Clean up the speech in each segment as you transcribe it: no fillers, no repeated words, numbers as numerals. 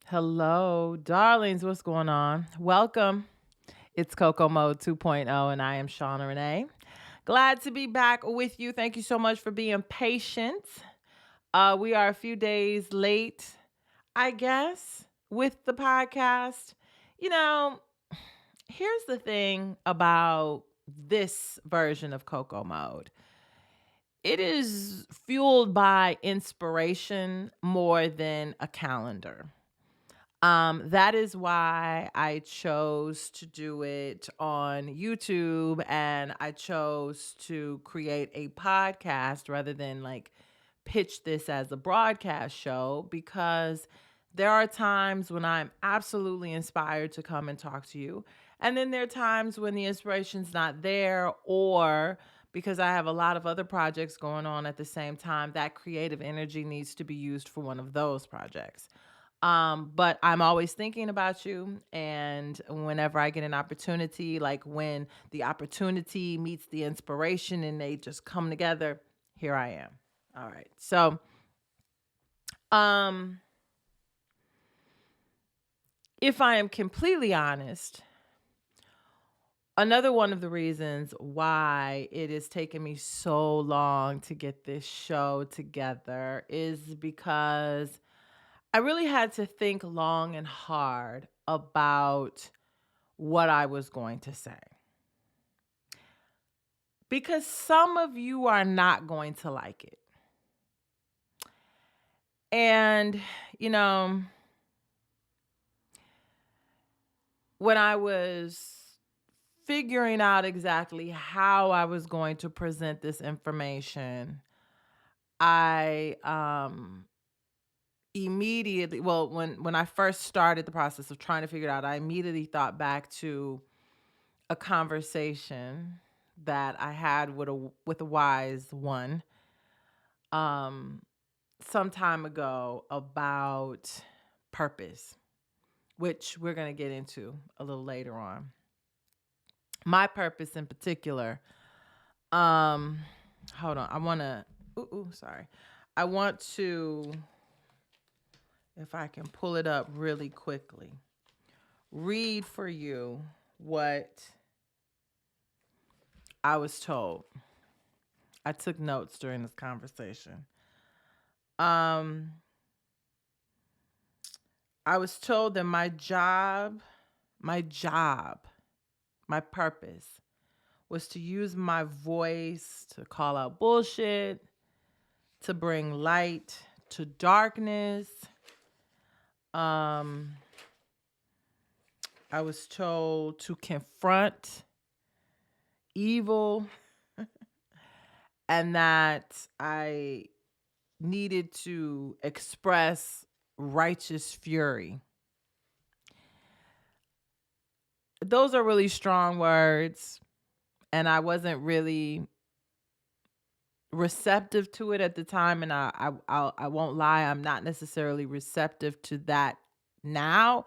Hello, darlings. What's going on? Welcome. It's Coco Mode 2.0, and I am Shauna Renee. Glad to be back with you. Thank you so much for being patient. We are a few days late, I guess, with the podcast. You know, here's the thing about this version of Coco Mode. It is fueled by inspiration more than a calendar. That is why I chose to do it on YouTube and I chose to create a podcast rather than like pitch this as a broadcast show because there are times when I'm absolutely inspired to come and talk to you. And then there are times when the inspiration's not there, or because I have a lot of other projects going on at the same time, that creative energy needs to be used for one of those projects. But I'm always thinking about you. And whenever I get an opportunity, like when the opportunity meets the inspiration and they just come together, here I am. All right. So, um, if I am completely honest, another one of the reasons why it has taken me so long to get this show together is because I really had to think long and hard about what I was going to say. Because some of you are not going to like it. And, you know, when I was figuring out exactly how I was going to present this information, I immediately, well, when I first started the process of trying to figure it out, I immediately thought back to a conversation that I had with a wise one um some time ago about purpose, which we're going to get into a little later on. My purpose in particular, um hold on, I want to sorry. I want to, if I can pull it up really quickly, read for you what I was told. I took notes during this conversation. Um I was told that my job, my purpose was to use my voice to call out bullshit, to bring light to darkness. Um, I was told to confront evil and that I needed to express righteous fury. Those are really strong words, and I wasn't really receptive to it at the time, and I won't lie, I'm not necessarily receptive to that now.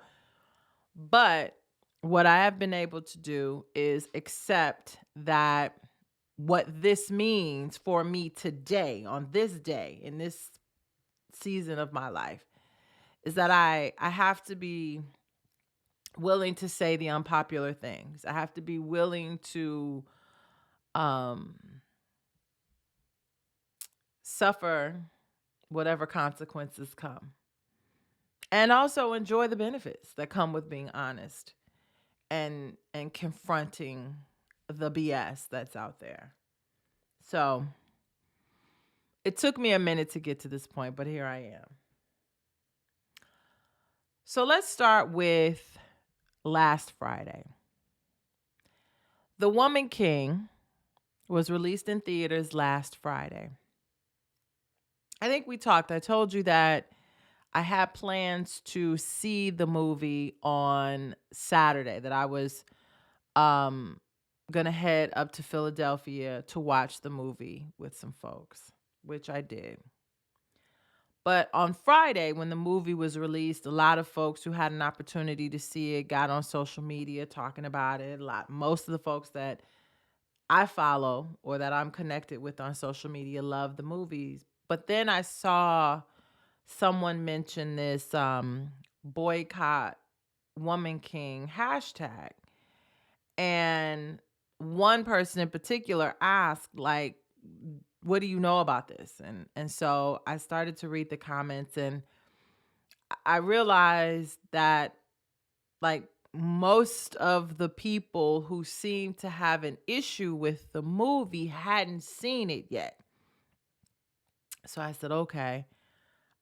But what I have been able to do is accept that what this means for me today, on this day, in this season of my life, is that I have to be willing to say the unpopular things. I have to be willing to um suffer whatever consequences come. And also enjoy the benefits that come with being honest and confronting the BS that's out there. So, it took me a minute to get to this point, but here I am. So, let's start with last Friday. The Woman King was released in theaters last Friday. I think we talked. I told you that I had plans to see the movie on Saturday, that I was um gonna head up to Philadelphia to watch the movie with some folks, which I did. But on Friday, when the movie was released, a lot of folks who had an opportunity to see it got on social media talking about it. Most of the folks that I follow or that I'm connected with on social media love the movies. But then I saw someone mention this boycott woman king hashtag. And one person in particular asked, like, what do you know about this? And so I started to read the comments, and I realized that, like, most of the people who seemed to have an issue with the movie hadn't seen it yet. So I said, okay.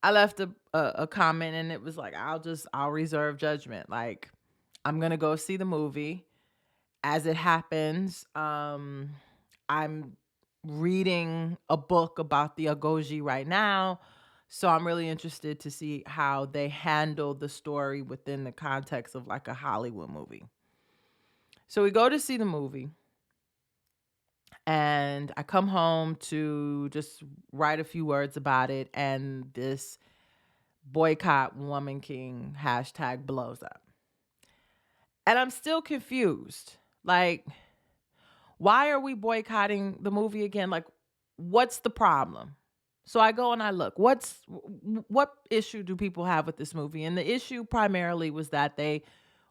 I left a comment, and it was like, I'll reserve judgment. Like, I'm gonna go see the movie as it happens. I'm reading a book about the Agoji right now, so I'm really interested to see how they handle the story within the context of like a Hollywood movie. So we go to see the movie, and I come home to just write a few words about it, and this boycott woman king hashtag blows up. And I'm still confused. Like, why are we boycotting the movie again? Like, what's the problem? So I go and I look. What issue do people have with this movie? And the issue primarily was that they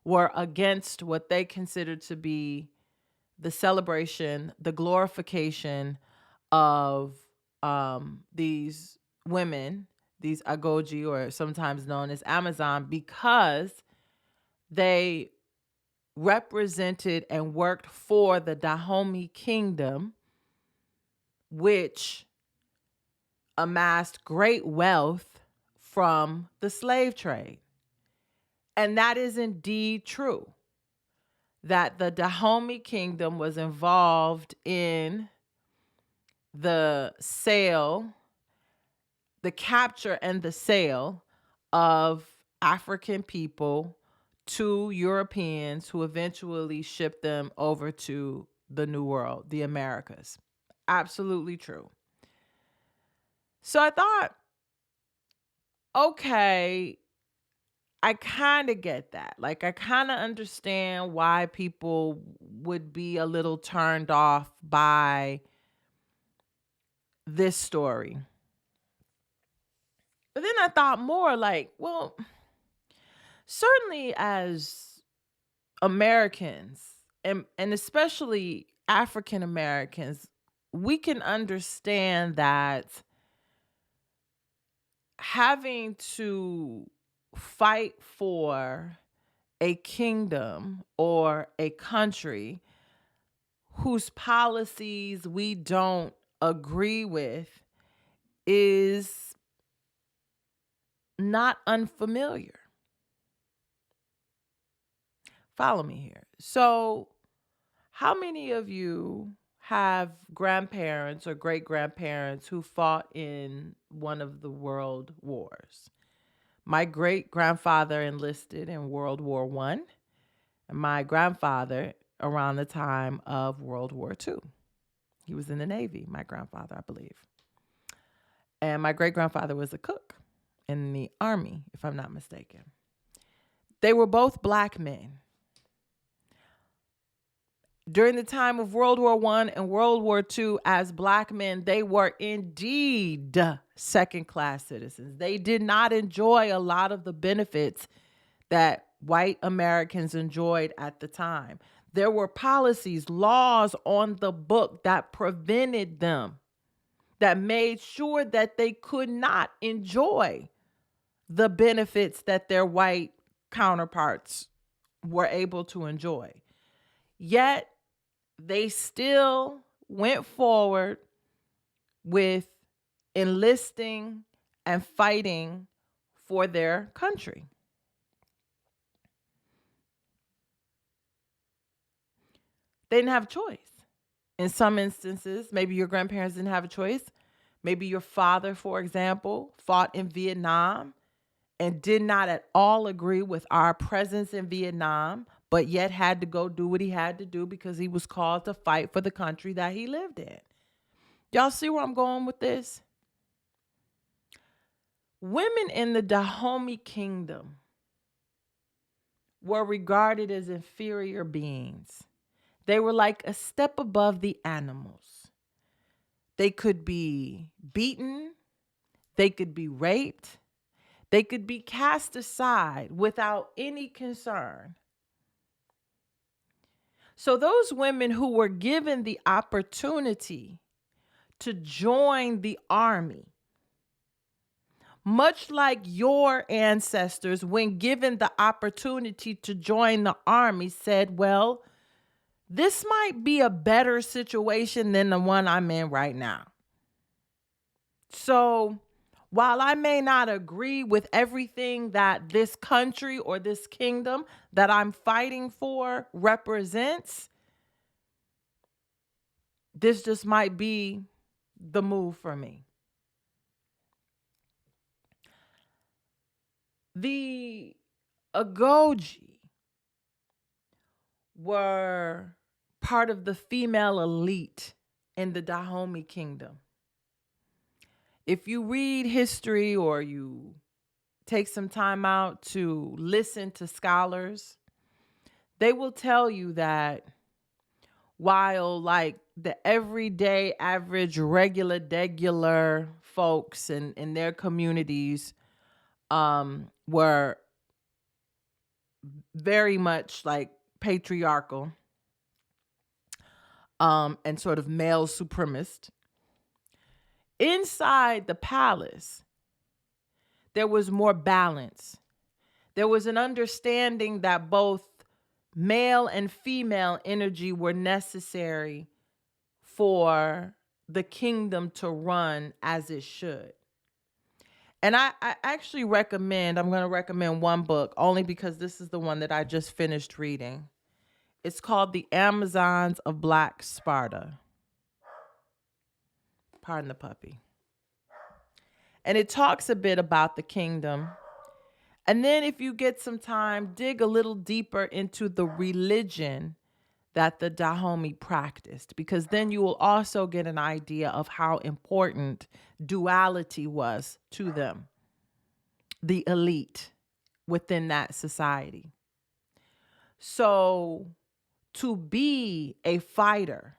were against what they considered to be the celebration, the glorification of these women, these Agoji, or sometimes known as Amazon, because they represented and worked for the Dahomey kingdom, which amassed great wealth from the slave trade. And that is indeed true, that the Dahomey kingdom was involved in the sale, the capture and the sale of African people to Europeans who eventually shipped them over to the New World, the Americas. Absolutely true. So I thought, okay, I kind of get that. Like, I kind of understand why people would be a little turned off by this story. But then I thought more like, well, certainly as Americans, and especially African Americans, we can understand that having to fight for a kingdom or a country whose policies we don't agree with is not unfamiliar. Follow me here. So, how many of you have grandparents or great grandparents who fought in one of the world wars? My great grandfather enlisted in World War I, and my grandfather around the time of World War II. He was in the Navy, my grandfather, I believe. And my great grandfather was a cook in the Army, if I'm not mistaken. They were both black men. During the time of World War I and World War II, as black men, they were indeed second-class citizens. They did not enjoy a lot of the benefits that white Americans enjoyed at the time. There were policies, laws on the book that prevented them, that made sure that they could not enjoy the benefits that their white counterparts were able to enjoy. Yet, they still went forward with enlisting and fighting for their country. They didn't have a choice. In some instances, maybe your grandparents didn't have a choice. Maybe your father, for example, fought in Vietnam and did not at all agree with our presence in Vietnam, but yet had to go do what he had to do because he was called to fight for the country that he lived in. Y'all see where I'm going with this? Women in the Dahomey kingdom were regarded as inferior beings. They were like a step above the animals. They could be beaten. They could be raped. They could be cast aside without any concern. So those women who were given the opportunity to join the army, much like your ancestors, when given the opportunity to join the army, said, well, this might be a better situation than the one I'm in right now. So while I may not agree with everything that this country or this kingdom that I'm fighting for represents, this just might be the move for me. The Agoji were part of the female elite in the Dahomey kingdom. If you read history or you take some time out to listen to scholars, they will tell you that while like the everyday average regular folks in their communities were very much like patriarchal and sort of male supremacist, inside the palace there was more balance. There was an understanding that both male and female energy were necessary for the kingdom to run as it should. And I actually I'm going to recommend one book only because this is the one that I just finished reading. It's called The Amazons of Black Sparta. Pardon the puppy. And it talks a bit about the kingdom. And then if you get some time, dig a little deeper into the religion that the Dahomey practiced, because then you will also get an idea of how important duality was to them, the elite within that society. So to be a fighter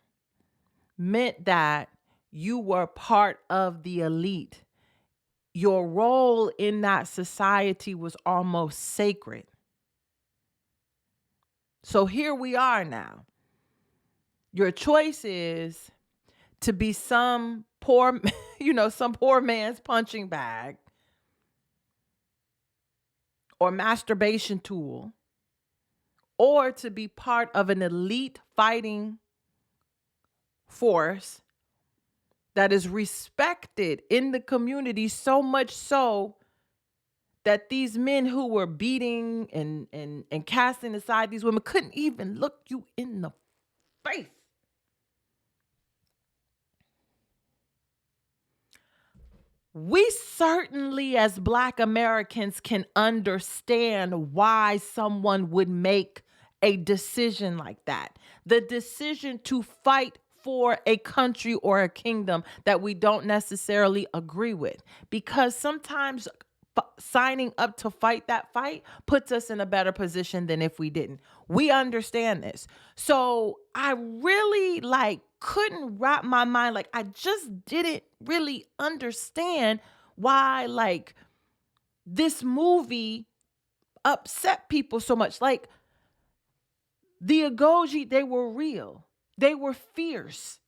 meant that you were part of the elite. Your role in that society was almost sacred. So here we are now. Your choice is to be some poor, some poor man's punching bag or masturbation tool, or to be part of an elite fighting force that is respected in the community, so much so that these men who were beating and casting aside these women couldn't even look you in the face. We certainly, as Black Americans, can understand why someone would make a decision like that. The decision to fight for a country or a kingdom that we don't necessarily agree with. Because sometimes signing up to fight that fight puts us in a better position than if we didn't. We understand this. So I really couldn't wrap my mind. I just didn't really understand why this movie upset people so much. The Agoji, they were real. They were fierce.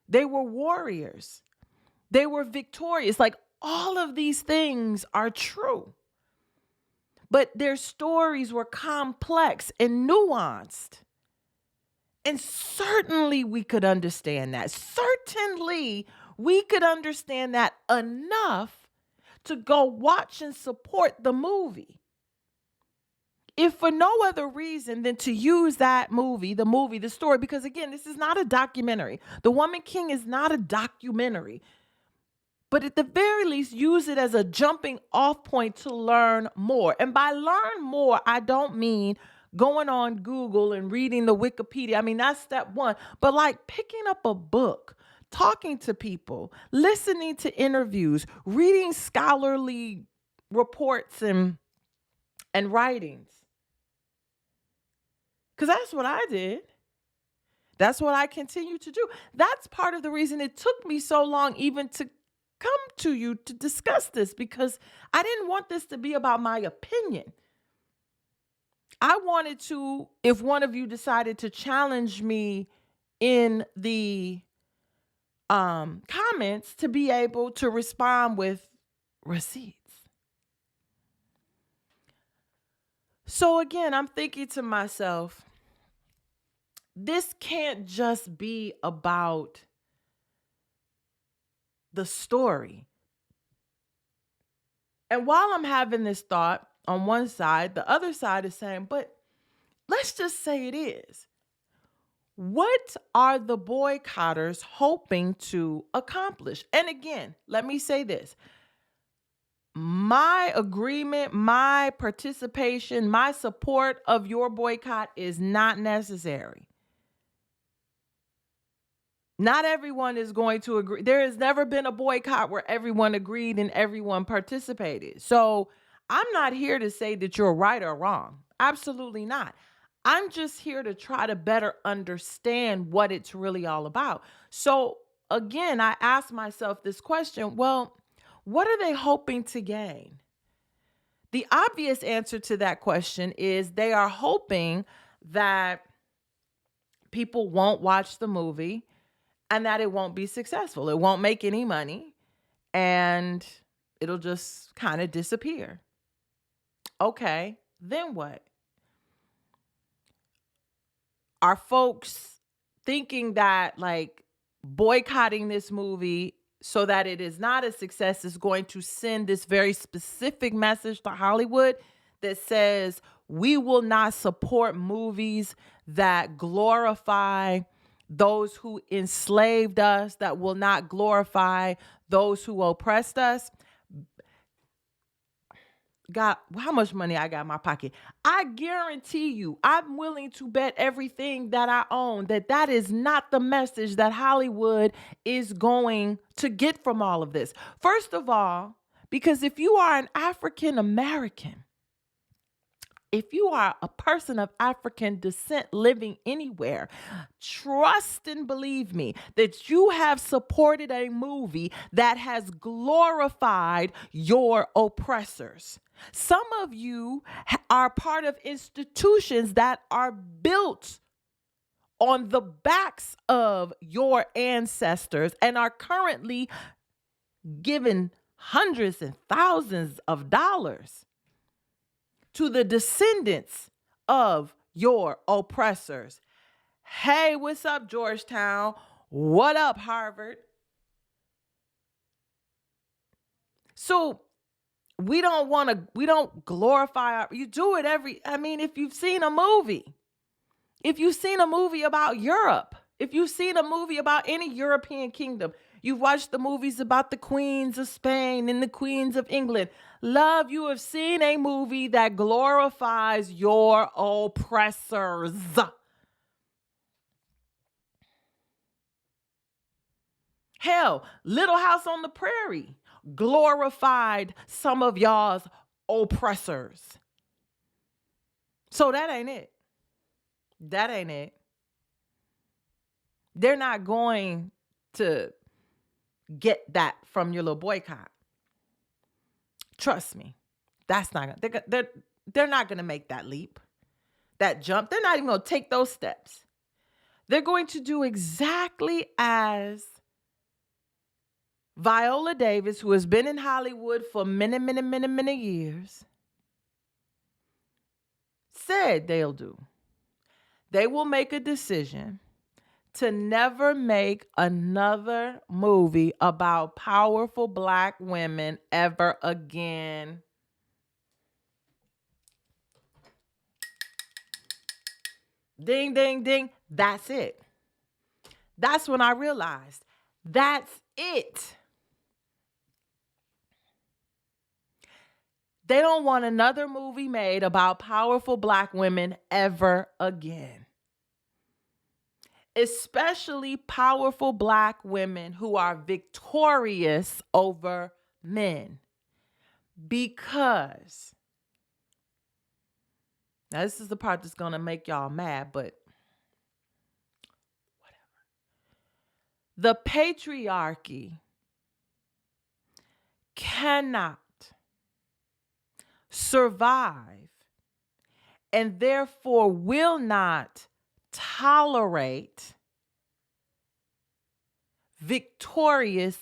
They were warriors. They were victorious. All of these things are true. But their stories were complex and nuanced. And certainly we could understand that. Certainly we could understand that enough to go watch and support the movie. If for no other reason than to use that movie, the story, because again, this is not a documentary. The Woman King is not a documentary. But at the very least, use it as a jumping off point to learn more. And by learn more, I don't mean going on Google and reading the Wikipedia. I mean, that's step one. But picking up a book, talking to people, listening to interviews, reading scholarly reports and writings. Because that's what I did. That's what I continue to do. That's part of the reason it took me so long even to come to you to discuss this because I didn't want this to be about my opinion. I wanted to, if one of you decided to challenge me in the comments, to be able to respond with receipts. So again, I'm thinking to myself, this can't just be about the story. And while I'm having this thought on one side, the other side is saying, but let's just say it is. What are the boycotters hoping to accomplish? And again, let me say this. My agreement, my participation, my support of your boycott is not necessary. Not everyone is going to agree. There has never been a boycott where everyone agreed and everyone participated. So I'm not here to say that you're right or wrong. Absolutely not. I'm just here to try to better understand what it's really all about. So again, I ask myself this question, well, what are they hoping to gain? The obvious answer to that question is they are hoping that people won't watch the movie and that it won't be successful. It won't make any money and it'll just kind of disappear. Okay, then what? Are folks thinking that like boycotting this movie so that it is not a success is going to send this very specific message to Hollywood that says we will not support movies that glorify those who enslaved us, that will not glorify those who oppressed us? God, how much money I got in my pocket? I guarantee you, I'm willing to bet everything that I own that that is not the message that Hollywood is going to get from all of this. First of all, because if you are an African American, if you are a person of African descent living anywhere, trust and believe me that you have supported a movie that has glorified your oppressors. Some of you are part of institutions that are built on the backs of your ancestors and are currently given hundreds and thousands of dollars to the descendants of your oppressors. Hey, what's up, Georgetown? What up, Harvard? So we don't glorify you do it if you've seen a movie, about Europe, if you've seen a movie about any European kingdom, you've watched the movies about the queens of Spain and the queens of England. Love, you have seen a movie that glorifies your oppressors. Hell, Little House on the Prairie glorified some of y'all's oppressors. So that ain't it. That ain't it. They're not going to get that from your little boycott. Trust me. That's not they're not going to make that leap, that jump. They're not even going to take those steps. They're going to do exactly as Viola Davis, who has been in Hollywood for many years, said they'll do. They will make a decision to never make another movie about powerful Black women ever again. Ding, ding, ding. That's it. That's when I realized that's it. They don't want another movie made about powerful Black women ever again. Especially powerful Black women who are victorious over men. Because, now this is the part that's going to make y'all mad, but whatever. The patriarchy cannot survive and therefore will not tolerate victorious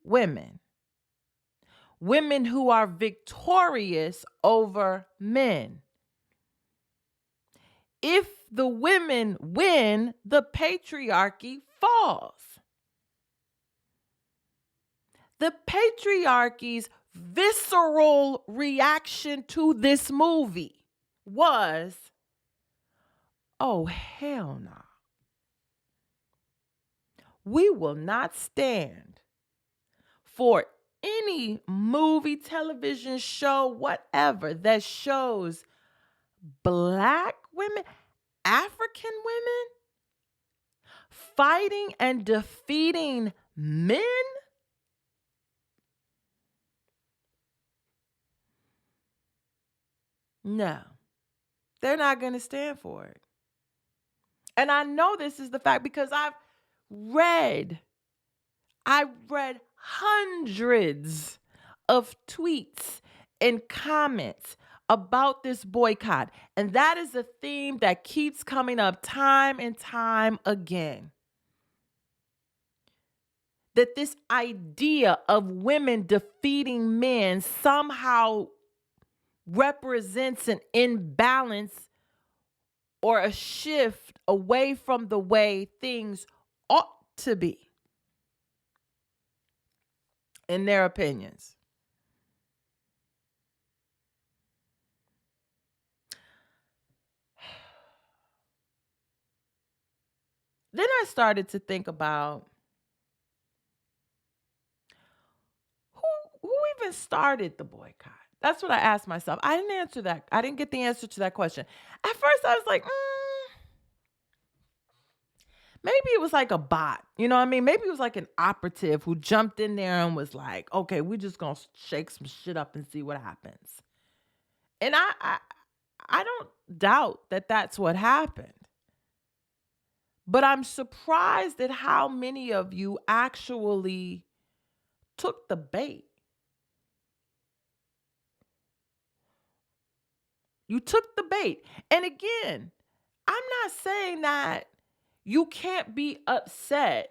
women. Women who are victorious over men. If the women win, the patriarchy falls. The patriarchy's visceral reaction to this movie was, oh, hell no. We will not stand for any movie, television show, whatever, that shows Black women, African women fighting and defeating men. No, they're not going to stand for it. And I know this is the fact because I read hundreds of tweets and comments about this boycott. And that is a theme that keeps coming up time and time again. That this idea of women defeating men somehow represents an imbalance or a shift away from the way things ought to be, in their opinions. Then I started to think about who even started the boycott. That's what I asked myself. I didn't answer that. I didn't get the answer to that question. At first, I was like, maybe it was like a bot. You know what I mean? Maybe it was like an operative who jumped in there and was like, okay, we're just going to shake some shit up and see what happens. And I don't doubt that that's what happened. But I'm surprised at how many of you actually took the bait. You took the bait. And again, I'm not saying that you can't be upset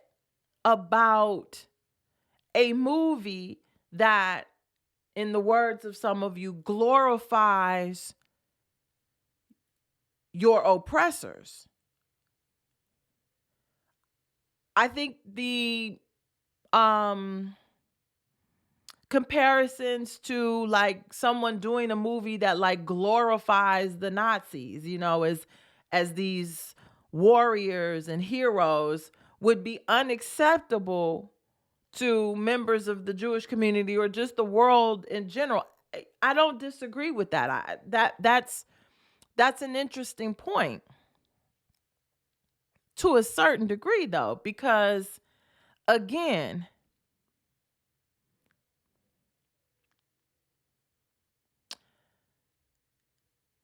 about a movie that, in the words of some of you, glorifies your oppressors. I think the comparisons to like someone doing a movie that like glorifies the Nazis, you know, as these warriors and heroes would be unacceptable to members of the Jewish community or just the world in general. I don't disagree with that. That's an interesting point to a certain degree, though, because again,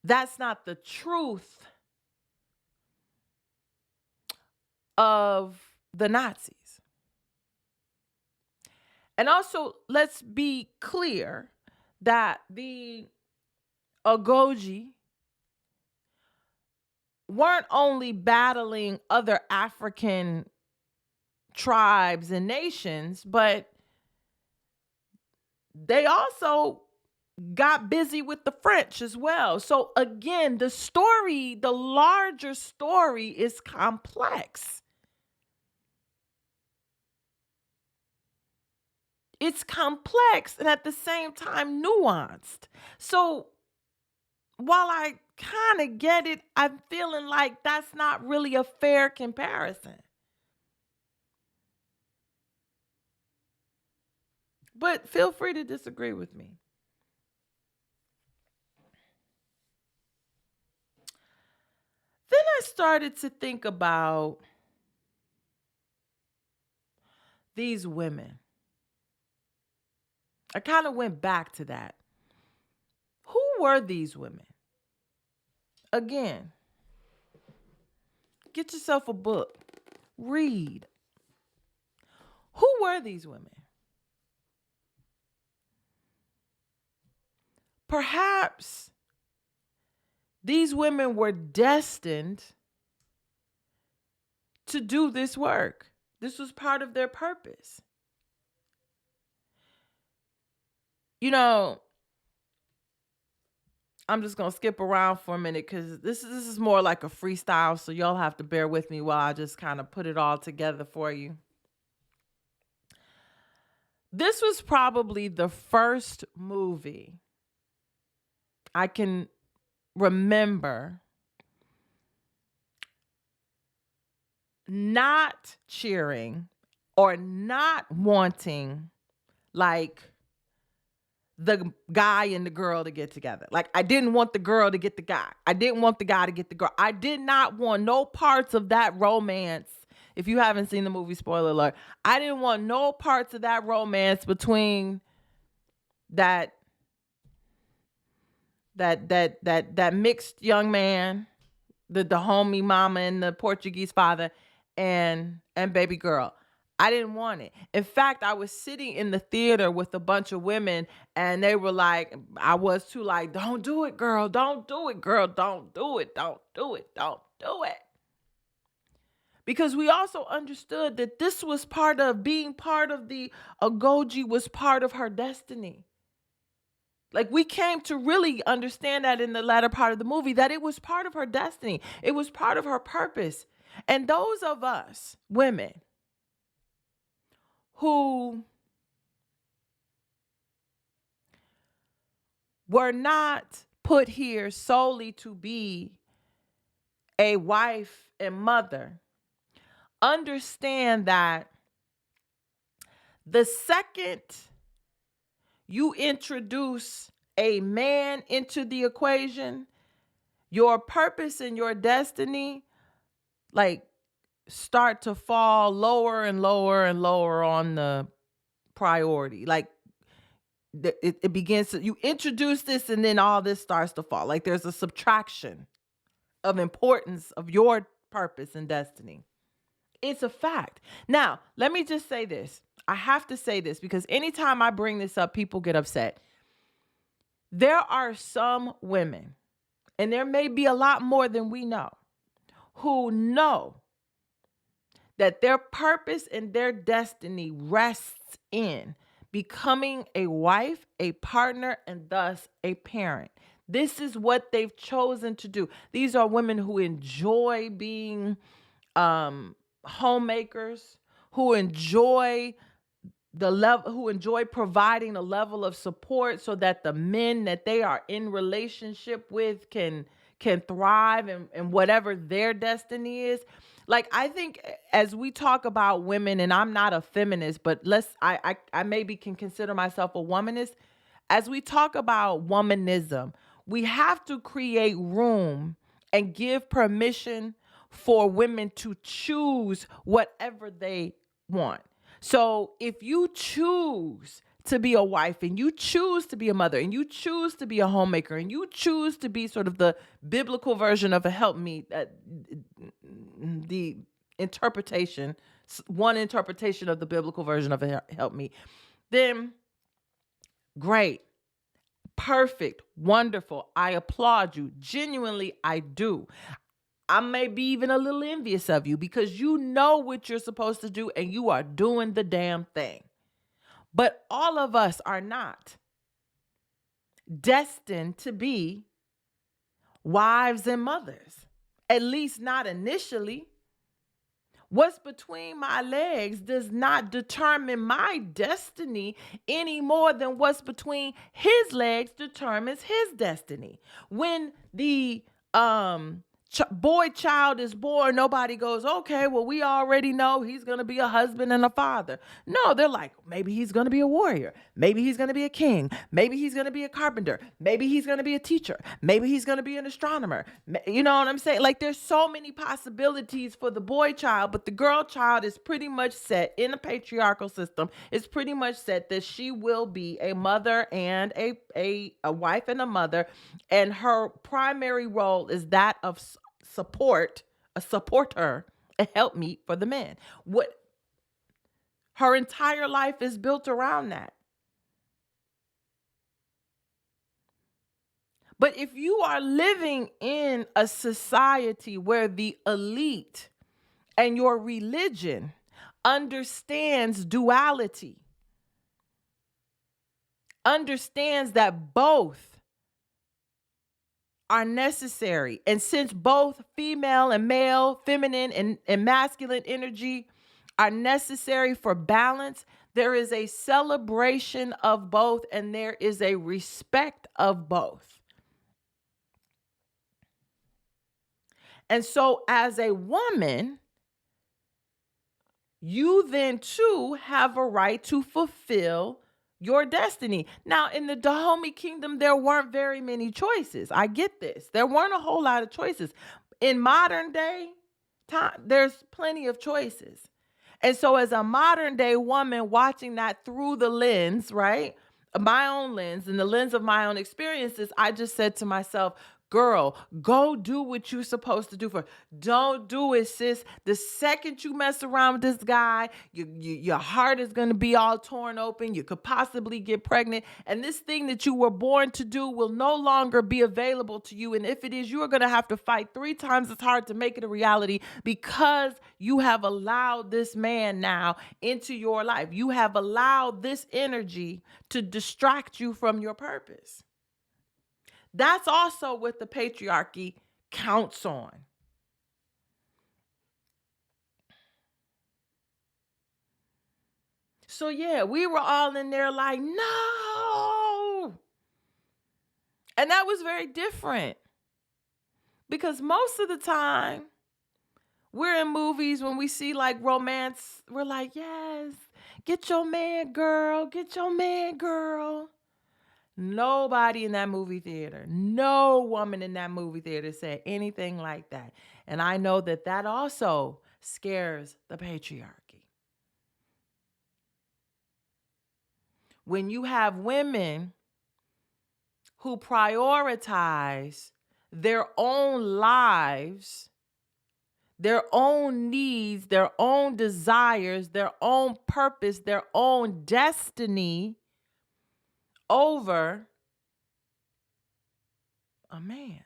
that's not the truth of the Nazis. And also, let's be clear that the Ogoji weren't only battling other African tribes and nations, but they also got busy with the French as well. So again, the larger story is complex. It's complex and at the same time nuanced. So while I kind of get it, I'm feeling like that's not really a fair comparison. But feel free to disagree with me. Then I started to think about these women. I kind of went back to that. Who were these women? Again, get yourself a book. Read. Who were these women? perhaps these women were destined to do this work. This was part of their purpose. You know, I'm just going to skip around for a minute because this is more like a freestyle, so y'all have to bear with me while I just kind of put it all together for you. This was probably the first movie I can remember not cheering or not wanting like the guy and the girl to get together. Like, I didn't want the girl to get the guy. I didn't want the guy to get the girl. I did not want no parts of that romance. If you haven't seen the movie, spoiler alert, I didn't want no parts of that romance between that mixed young man, the homie mama and the Portuguese father, and baby girl. I didn't want it. In fact, I was sitting in the theater with a bunch of women and they were like, I was too, like, don't do it, girl. Don't do it, girl. Don't do it. Don't do it. Don't do it. Because we also understood that this was part of being part of the Agoji was part of her destiny. Like, we came to really understand that in the latter part of the movie, that it was part of her destiny. It was part of her purpose. And those of us, women, who were not put here solely to be a wife and mother, understand that the second you introduce a man into the equation, your purpose and your destiny, like, start to fall lower and lower and lower on the priority. Like, it begins to, you introduce this and then all this starts to fall. Like, there's a subtraction of importance of your purpose and destiny. It's a fact. Now, let me just say this. I have to say this because anytime I bring this up, people get upset. There are some women, and there may be a lot more than we know, who know that their purpose and their destiny rests in becoming a wife, a partner, and thus a parent. This is what they've chosen to do. These are women who enjoy being homemakers, who enjoy providing a level of support so that the men that they are in relationship with can thrive in whatever their destiny is. Like, I think as we talk about women, and I'm not a feminist, but I maybe can consider myself a womanist. As we talk about womanism, we have to create room and give permission for women to choose whatever they want. So if you choose to be a wife and you choose to be a mother and you choose to be a homemaker and you choose to be sort of the biblical version of a helpmeet, the interpretation, one interpretation of the biblical version of a helpmeet, then great, perfect, wonderful. I applaud you. Genuinely, I do. I may be even a little envious of you because you know what you're supposed to do and you are doing the damn thing. But all of us are not destined to be wives and mothers, at least not initially. What's between my legs does not determine my destiny any more than what's between his legs determines his destiny. When the boy child is born, nobody goes, okay, well, we already know he's going to be a husband and a father. No, they're like, maybe he's going to be a warrior. Maybe he's going to be a king. Maybe he's going to be a carpenter. Maybe he's going to be a teacher. Maybe he's going to be an astronomer. You know what I'm saying? Like, there's so many possibilities for the boy child, but the girl child is pretty much set in a patriarchal system. It's pretty much set that she will be a mother and a wife and a mother. And her primary role is that of support, a supporter, a helpmeet for the men. What her entire life is built around that. But if you are living in a society where the elite and your religion understands duality, understands that both are necessary, and since both female and male, feminine and masculine energy are necessary for balance, there is a celebration of both and there is a respect of both. And so as a woman, you then too have a right to fulfill your destiny. Now, in the Dahomey kingdom, there weren't very many choices. I get this. There weren't a whole lot of choices. In modern day time, there's plenty of choices. And so as a modern day woman watching that through the lens, right? My own lens and the lens of my own experiences, I just said to myself, girl, go do what you're supposed to do for. Don't do it, sis. The second you mess around with this guy, your heart is going to be all torn open. You could possibly get pregnant. And this thing that you were born to do will no longer be available to you. And if it is, you are going to have to fight 3 times as hard to make it a reality because you have allowed this man now into your life. You have allowed this energy to distract you from your purpose. That's also what the patriarchy counts on. So yeah, we were all in there like, no. And that was very different. Because most of the time, we're in movies when we see like romance, we're like, yes, get your man, girl, get your man, girl. Nobody in that movie theater, no woman in that movie theater said anything like that. And I know that that also scares the patriarchy. When you have women who prioritize their own lives, their own needs, their own desires, their own purpose, their own destiny over a man's.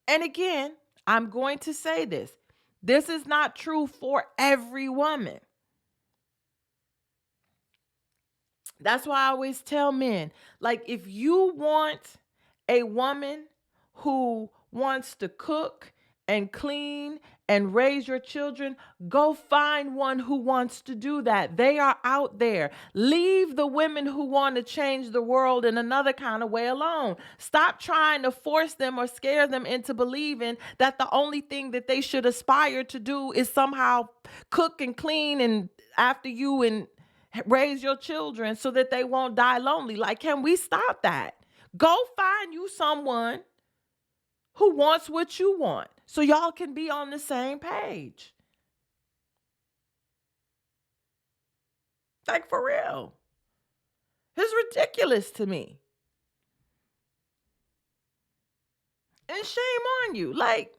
And again, I'm going to say this. This is not true for every woman. That's why I always tell men, like, if you want a woman who wants to cook and clean and raise your children, go find one who wants to do that. They are out there. Leave the women who want to change the world in another kind of way alone. Stop trying to force them or scare them into believing that the only thing that they should aspire to do is somehow cook and clean and after you and raise your children so that they won't die lonely. Like, can we stop that? Go find you someone who wants what you want so y'all can be on the same page. Like, for real. It's ridiculous to me. And shame on you. Like,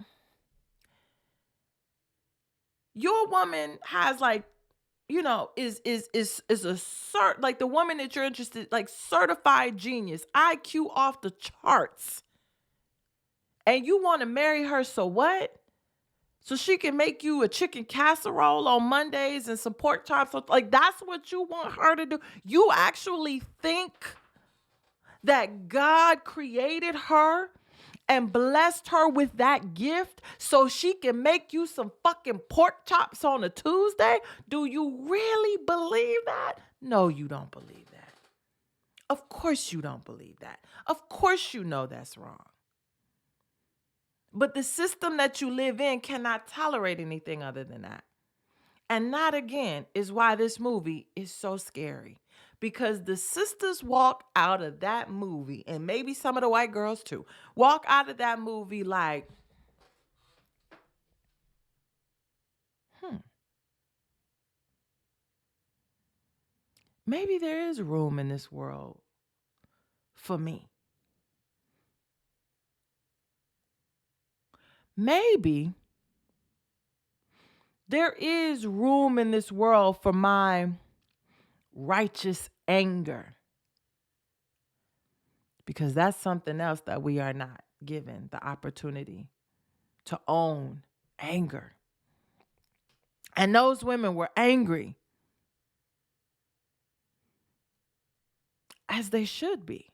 your woman has like, you know, is a cert, like the woman that you're interested, like certified genius, IQ off the charts. And you want to marry her, so what? So she can make you a chicken casserole on Mondays and some pork chops. Like, that's what you want her to do. You actually think that God created her and blessed her with that gift so she can make you some fucking pork chops on a Tuesday? Do you really believe that? No, you don't believe that. Of course you don't believe that. Of course you know that's wrong. But the system that you live in cannot tolerate anything other than that. And that, again, is why this movie is so scary. Because the sisters walk out of that movie, and maybe some of the white girls too, walk out of that movie like, maybe there is room in this world for me. Maybe there is room in this world for my righteous anger. because that's something else that we are not given the opportunity to own: anger. And those women were angry, as they should be.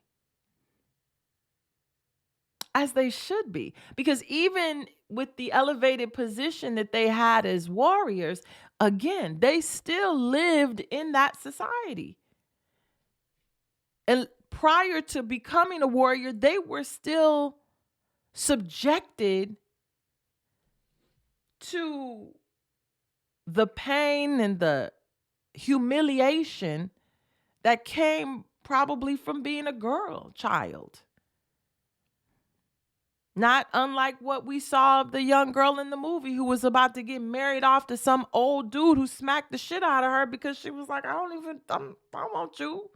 As they should be. Because even with the elevated position that they had as warriors, again, they still lived in that society. And prior to becoming a warrior, they were still subjected to the pain and the humiliation that came probably from being a girl child. Not unlike what we saw of the young girl in the movie who was about to get married off to some old dude who smacked the shit out of her because she was like, I don't want you.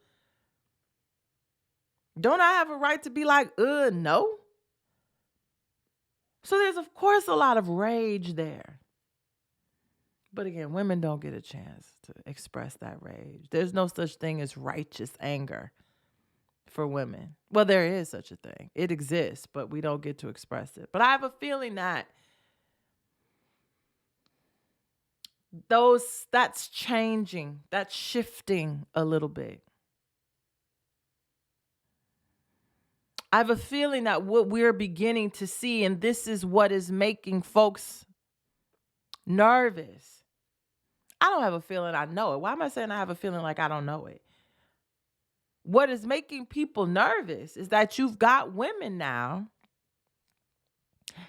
Don't I have a right to be like, no? So there's, of course, a lot of rage there. But again, women don't get a chance to express that rage. There's no such thing as righteous anger for women. Well, there is such a thing. It exists, but we don't get to express it. But I have a feeling that that's changing, that's shifting a little bit. I have a feeling that what we're beginning to see, and this is what is making folks nervous. I don't have a feeling I know it. Why am I saying I have a feeling like I don't know it? What is making people nervous is that you've got women now.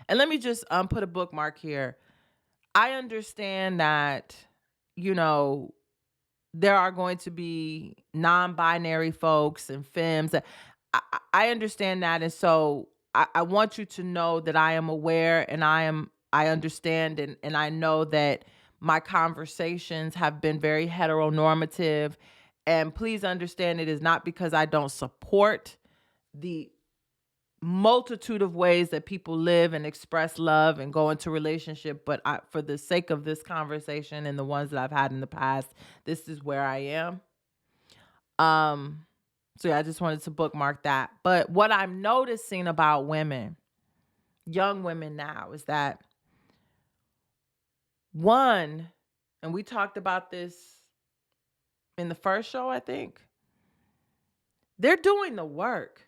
And let me just put a bookmark here. I understand that, there are going to be non-binary folks and femmes. I understand that. And so I want you to know that I am aware and I understand and I know that my conversations have been very heteronormative. And please understand, it is not because I don't support the multitude of ways that people live and express love and go into relationship, but for the sake of this conversation and the ones that I've had in the past, this is where I am. So yeah, I just wanted to bookmark that. But what I'm noticing about women, young women now, is that one, and we talked about this in the first show, I think, they're doing the work.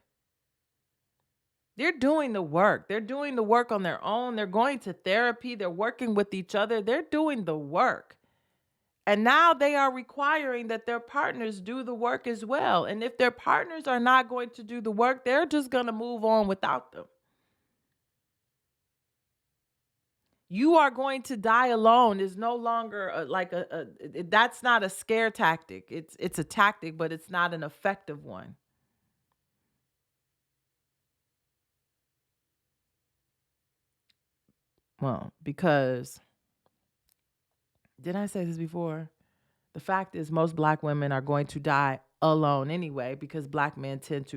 They're doing the work. They're doing the work on their own. They're going to therapy. They're working with each other. They're doing the work. And now they are requiring that their partners do the work as well. And if their partners are not going to do the work, they're just going to move on without them. You are going to die alone is no longer that's not a scare tactic. It's a tactic, but it's not an effective one. Well, because, did I say this before? The fact is most Black women are going to die alone anyway because Black women tend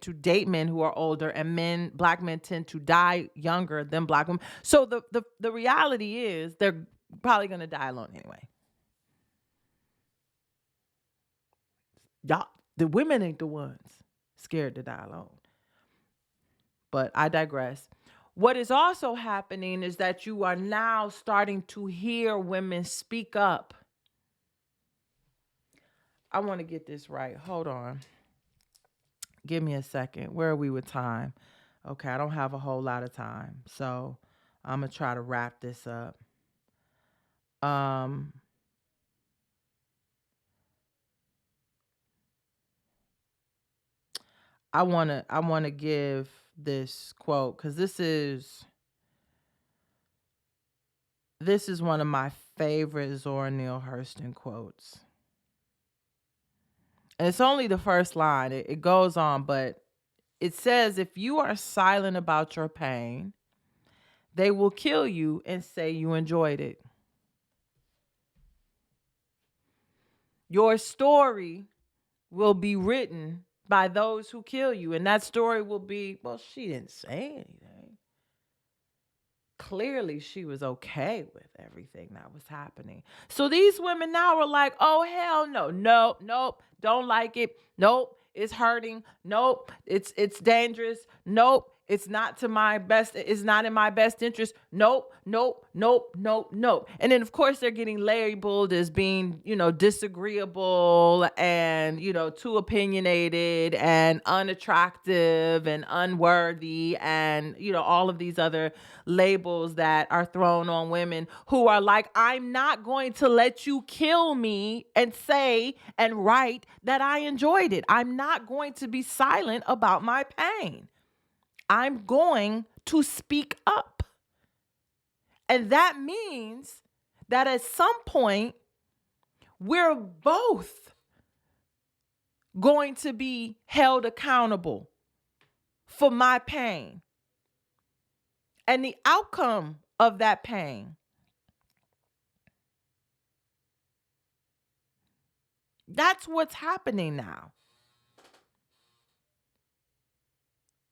to date men who are older, and Black men tend to die younger than Black women. So the reality is they're probably going to die alone anyway. Y'all, the women ain't the ones scared to die alone. But I digress. What is also happening is that you are now starting to hear women speak up. I want to get this right. Hold on. Give me a second. Where are we with time? Okay, I don't have a whole lot of time. So I'm going to try to wrap this up. I want to give this quote cuz this is one of my favorite Zora Neale Hurston quotes. And it's only the first line. It goes on, but it says, if you are silent about your pain, they will kill you and say you enjoyed it. Your story will be written by those who kill you. And that story will be, well, she didn't say anything. Clearly, she was okay with everything that was happening. So these women now are like, oh, hell no. Nope. Don't like it. Nope. it's hurting. Nope, it's dangerous. Nope, it's not to my best. It's not in my best interest. Nope, nope, nope, nope, nope. And then of course they're getting labeled as being, disagreeable and, too opinionated and unattractive and unworthy and, all of these other labels that are thrown on women who are like, I'm not going to let you kill me and say and write that I enjoyed it. I'm not going to be silent about my pain. I'm going to speak up. And that means that at some point, we're both going to be held accountable for my pain. And the outcome of that pain, that's what's happening now.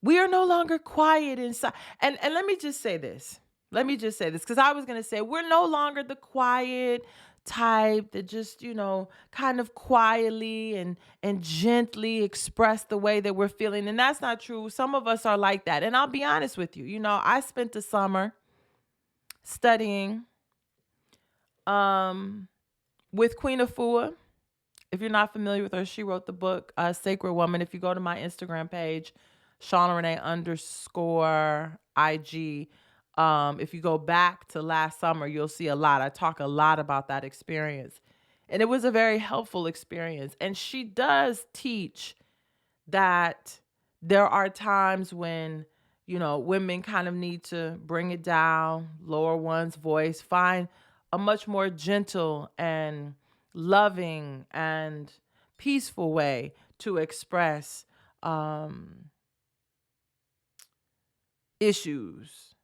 We are no longer quiet inside. And let me just say this. Because I was going to say, we're no longer the quiet type that just, kind of quietly and gently express the way that we're feeling. And that's not true. Some of us are like that. And I'll be honest with you. I spent the summer studying with Queen Afua. If you're not familiar with her, she wrote the book, Sacred Woman. If you go to my Instagram page, Shauna_Renee_IG. If you go back to last summer, you'll see a lot. I talk a lot about that experience. And it was a very helpful experience. And she does teach that there are times when, women kind of need to bring it down, lower one's voice, find a much more gentle and loving and peaceful way to express issues,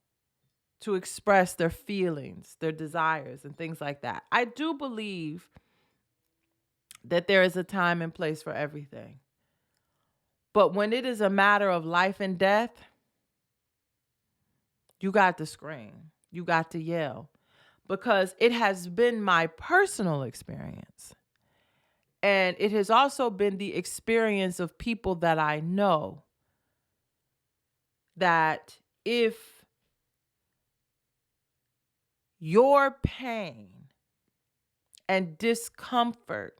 to express their feelings, their desires, and things like that. I do believe that there is a time and place for everything. But when it is a matter of life and death, you got to scream. You got to yell. Because it has been my personal experience. And it has also been the experience of people that I know, that if your pain and discomfort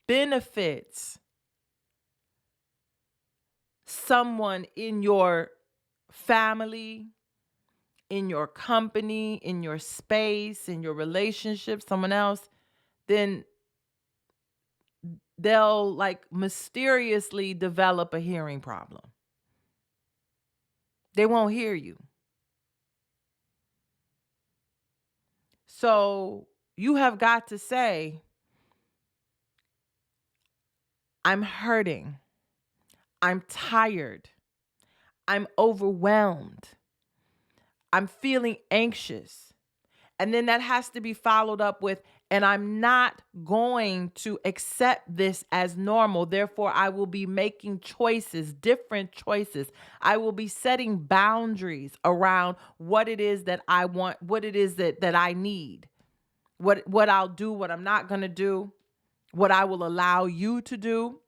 benefits someone in your family, in your company, in your space, in your relationship, someone else, then they'll like mysteriously develop a hearing problem. They won't hear you. So you have got to say, I'm hurting. I'm tired. I'm overwhelmed. I'm feeling anxious. And then that has to be followed up with, and I'm not going to accept this as normal. Therefore, I will be making choices, different choices. I will be setting boundaries around what it is that I want, what it is that I need, what I'll do, what I'm not going to do, what I will allow you to do.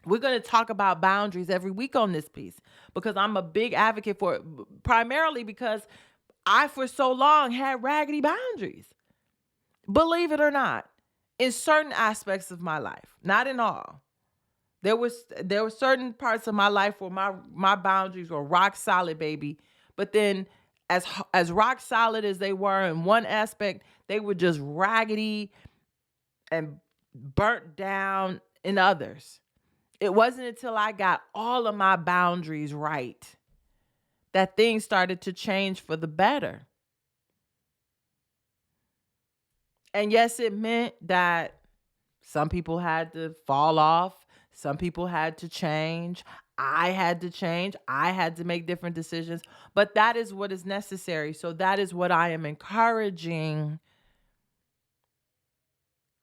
We're going to talk about boundaries every week on this piece because I'm a big advocate for it, primarily because I, for so long, had raggedy boundaries. Believe it or not, in certain aspects of my life, not in all. There were certain parts of my life where my boundaries were rock solid, baby. But then as rock solid as they were in one aspect, they were just raggedy and burnt down in others. It wasn't until I got all of my boundaries right that things started to change for the better. And yes, it meant that some people had to fall off. Some people had to change. I had to change. I had to make different decisions. But that is what is necessary. So that is what I am encouraging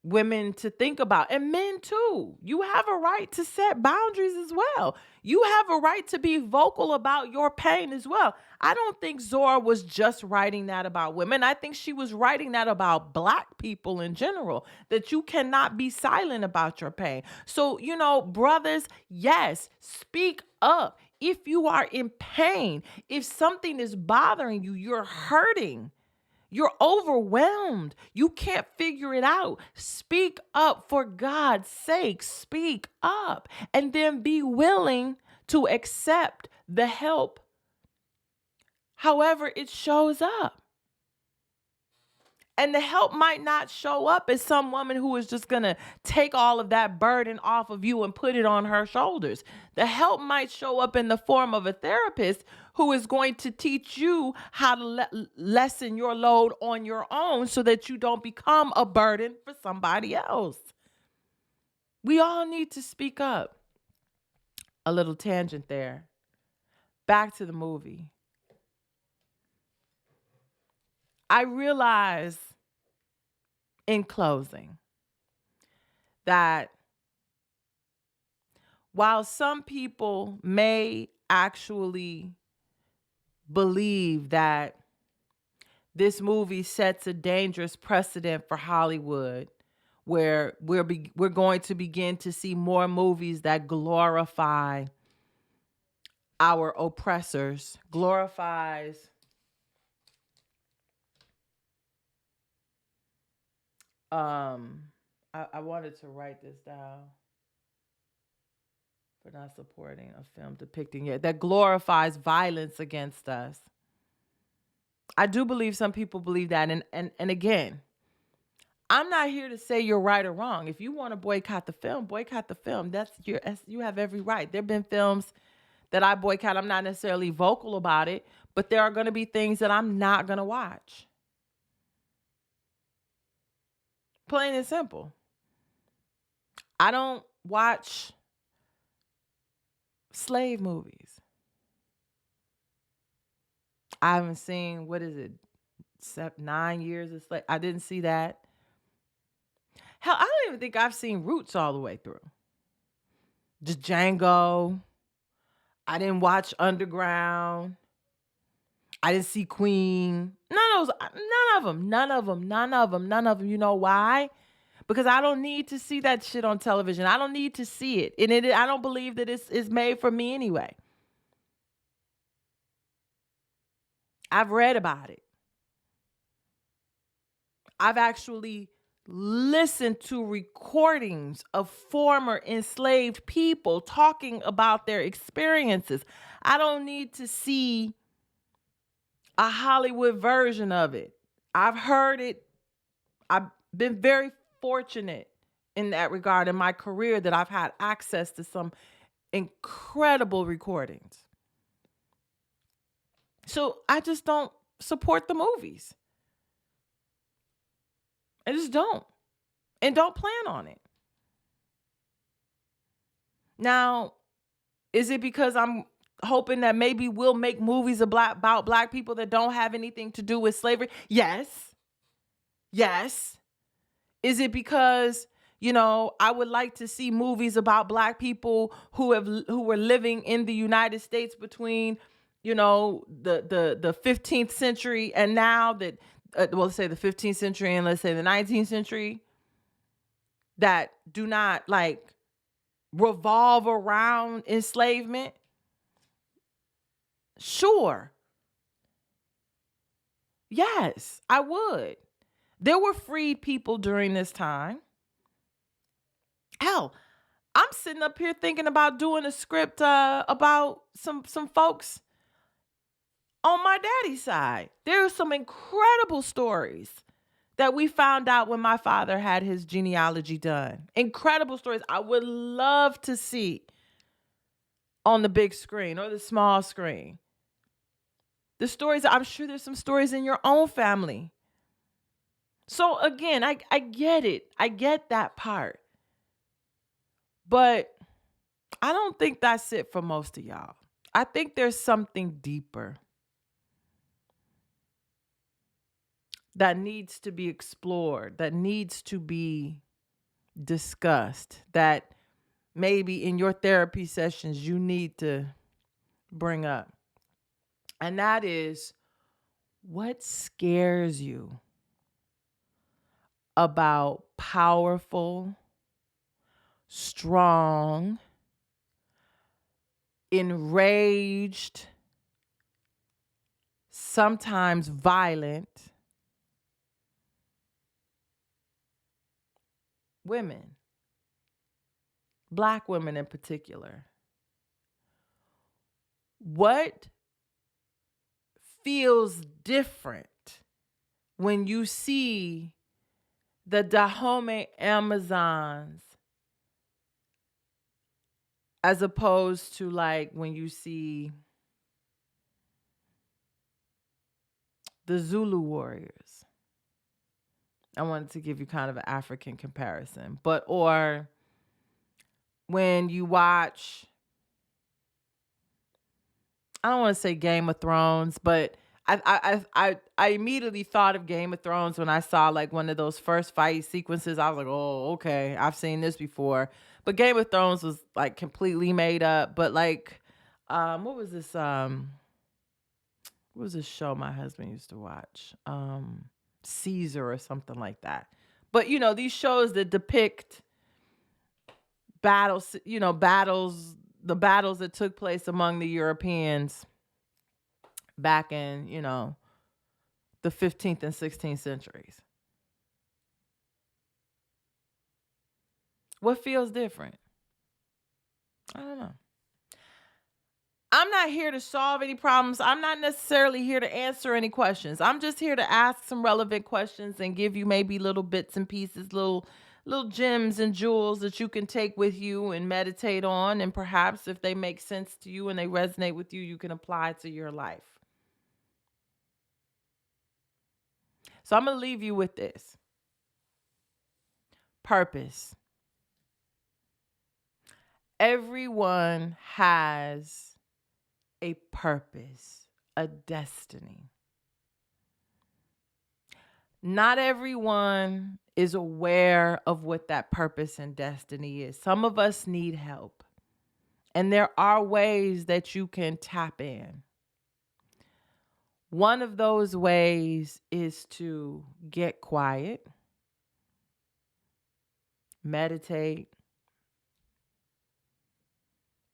women to think about, and men too. You have a right to set boundaries as well. You have a right to be vocal about your pain as well. I don't think Zora was just writing that about women. I think she was writing that about Black people in general, that you cannot be silent about your pain. So, brothers, yes, speak up. If you are in pain, if something is bothering you, you're hurting, you're overwhelmed, you can't figure it out, speak up. For God's sake, speak up, and then be willing to accept the help however it shows up. And the help might not show up as some woman who is just going to take all of that burden off of you and put it on her shoulders. The help might show up in the form of a therapist who is going to teach you how to lessen your load on your own so that you don't become a burden for somebody else. We all need to speak up. A little tangent there. Back to the movie. I realize in closing that while some people may actually believe that this movie sets a dangerous precedent for Hollywood, where we're going to begin to see more movies that glorify our oppressors, glorifies I wanted to write this down for not supporting a film depicting it that glorifies violence against us. I do believe some people believe that, and again, I'm not here to say you're right or wrong. If you want to boycott the film, boycott the film. You have every right. There have been films that I boycott. I'm not necessarily vocal about it, but there are going to be things that I'm not going to watch. Plain and simple. I don't watch slave movies. I haven't seen, 9 years of slave. I didn't see that. Hell, I don't even think I've seen Roots all the way through. Just Django. I didn't watch Underground. I didn't see Queen. None of them. You know why? Because I don't need to see that shit on television. I don't need to see it. And I don't believe that it's made for me anyway. I've read about it. I've actually listened to recordings of former enslaved people talking about their experiences. I don't need to see a Hollywood version of it. I've heard it. I've been very fortunate in that regard in my career that I've had access to some incredible recordings. So I just don't support the movies. I just don't. And don't plan on it. Now, is it because I'm hoping that maybe we'll make movies about Black people that don't have anything to do with slavery? Yes. Is it because, I would like to see movies about Black people who were living in the United States between, the 15th century and now that, let's say the 15th century and let's say the 19th century, that do not revolve around enslavement? Sure. Yes, I would. There were freed people during this time. Hell, I'm sitting up here thinking about doing a script about some folks on my daddy's side. There are some incredible stories that we found out when my father had his genealogy done. Incredible stories I would love to see on the big screen or the small screen. The stories, I'm sure there's some stories in your own family. So again, I get it. I get that part. But I don't think that's it for most of y'all. I think there's something deeper that needs to be explored, that needs to be discussed that maybe in your therapy sessions you need to bring up. And that is, what scares you about powerful, strong, enraged, sometimes violent women, Black women in particular? What feels different when you see the Dahomey Amazons as opposed to like when you see the Zulu warriors? I wanted to give you kind of an African comparison. But or when you watch, I don't want to say Game of Thrones, but I immediately thought of Game of Thrones when I saw like one of those first fight sequences. I was like, oh, okay, I've seen this before. But Game of Thrones was like completely made up. But like, what was this? What was this show my husband used to watch? Caesar or something like that. But you know, these shows that depict battles, the battles that took place among the Europeans back in, the 15th and 16th centuries. What feels different? I don't know. I'm not here to solve any problems. I'm not necessarily here to answer any questions. I'm just here to ask some relevant questions and give you maybe little bits and pieces, little gems and jewels that you can take with you and meditate on, and perhaps if they make sense to you and they resonate with you, you can apply to your life. So I'm going to leave you with this. Purpose. Everyone has a purpose, a destiny. Not everyone is aware of what that purpose and destiny is. Some of us need help. And there are ways that you can tap in. One of those ways is to get quiet, meditate,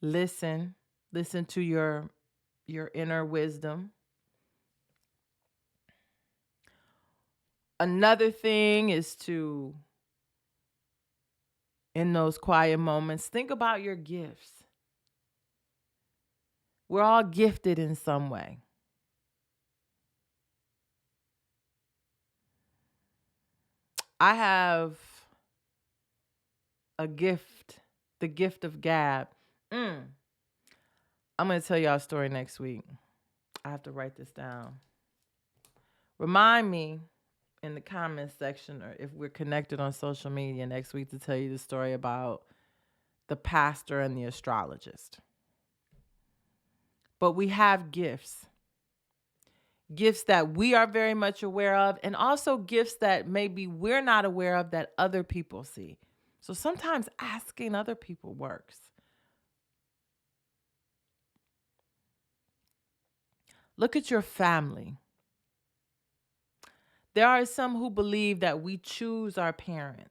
listen to your inner wisdom. Another thing is to, in those quiet moments, think about your gifts. We're all gifted in some way. I have a gift, the gift of gab. I'm going to tell y'all a story next week. I have to write this down. Remind me in the comments section, or if we're connected on social media next week, to tell you the story about the pastor and the astrologist. But we have gifts. Gifts that we are very much aware of, and also gifts that maybe we're not aware of that other people see. So sometimes asking other people works. Look at your family. There are some who believe that we choose our parents.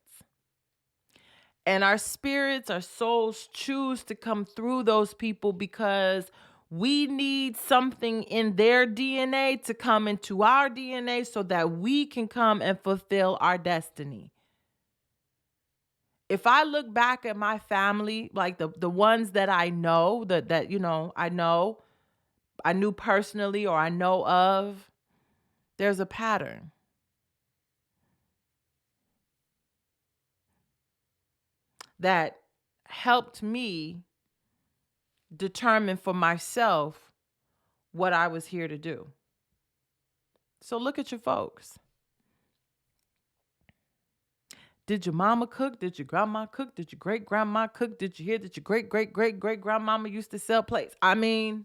And our spirits, our souls choose to come through those people because we need something in their DNA to come into our DNA so that we can come and fulfill our destiny. If I look back at my family, like the ones that I know, I knew personally or I know of, there's a pattern. That helped me determine for myself what I was here to do. So look at your folks. Did your mama cook? Did your grandma cook? Did your great grandma cook? Did you hear that your great great great great grandmama used to sell plates? I mean,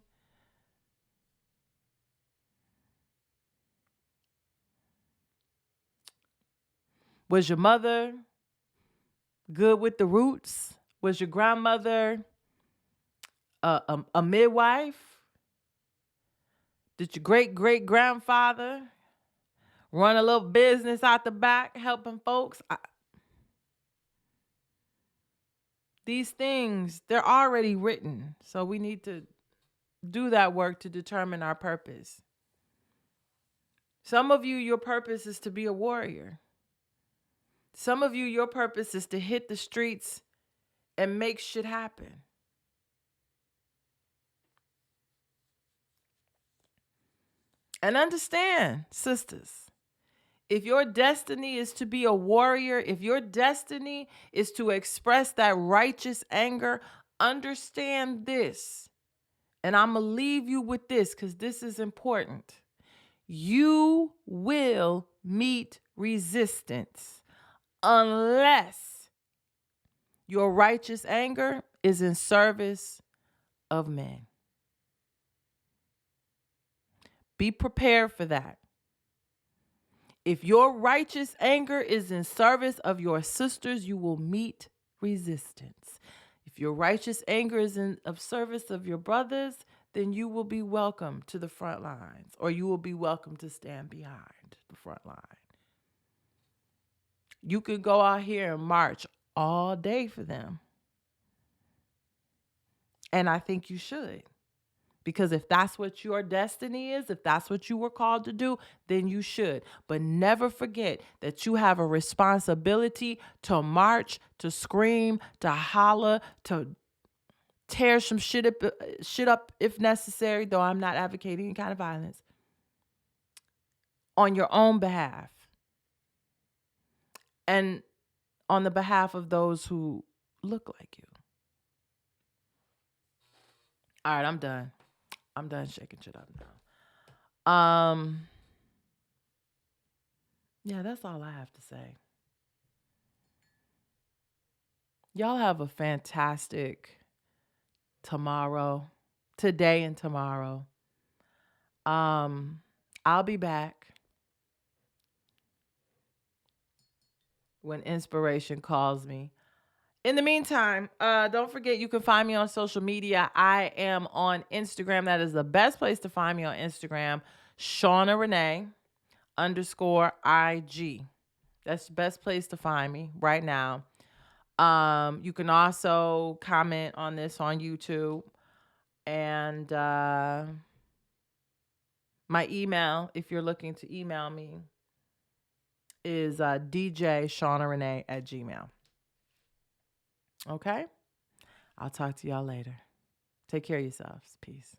was your mother Good with the roots? Was your grandmother a midwife? Did your great grandfather run a little business out the back helping folks? These things, they're already written. So we need to do that work to determine our purpose. Some of you, your purpose is to be a warrior. Some of you, your purpose is to hit the streets and make shit happen. And understand, sisters, if your destiny is to be a warrior, if your destiny is to express that righteous anger, understand this. And I'm going to leave you with this because this is important. You will meet resistance unless your righteous anger is in service of men. Be prepared for that. If your righteous anger is in service of your sisters, you will meet resistance. If your righteous anger is in of service of your brothers, then you will be welcome to the front lines, or you will be welcome to stand behind the front line. You could go out here and march all day for them. And I think you should. Because if that's what your destiny is, if that's what you were called to do, then you should. But never forget that you have a responsibility to march, to scream, to holler, to tear some shit up if necessary, though I'm not advocating any kind of violence, on your own behalf. And on the behalf of those who look like you. All right, I'm done. I'm done shaking shit up now. Yeah, that's all I have to say. Y'all have a fantastic today and tomorrow. I'll be back when inspiration calls me. In the meantime, don't forget you can find me on social media. I am on Instagram. That is the best place to find me on Instagram. Shauna Renee _IG. That's the best place to find me right now. You can also comment on this on YouTube. And my email, if you're looking to email me, is djshaunarenee@gmail.com. Okay? I'll talk to y'all later. Take care of yourselves. Peace.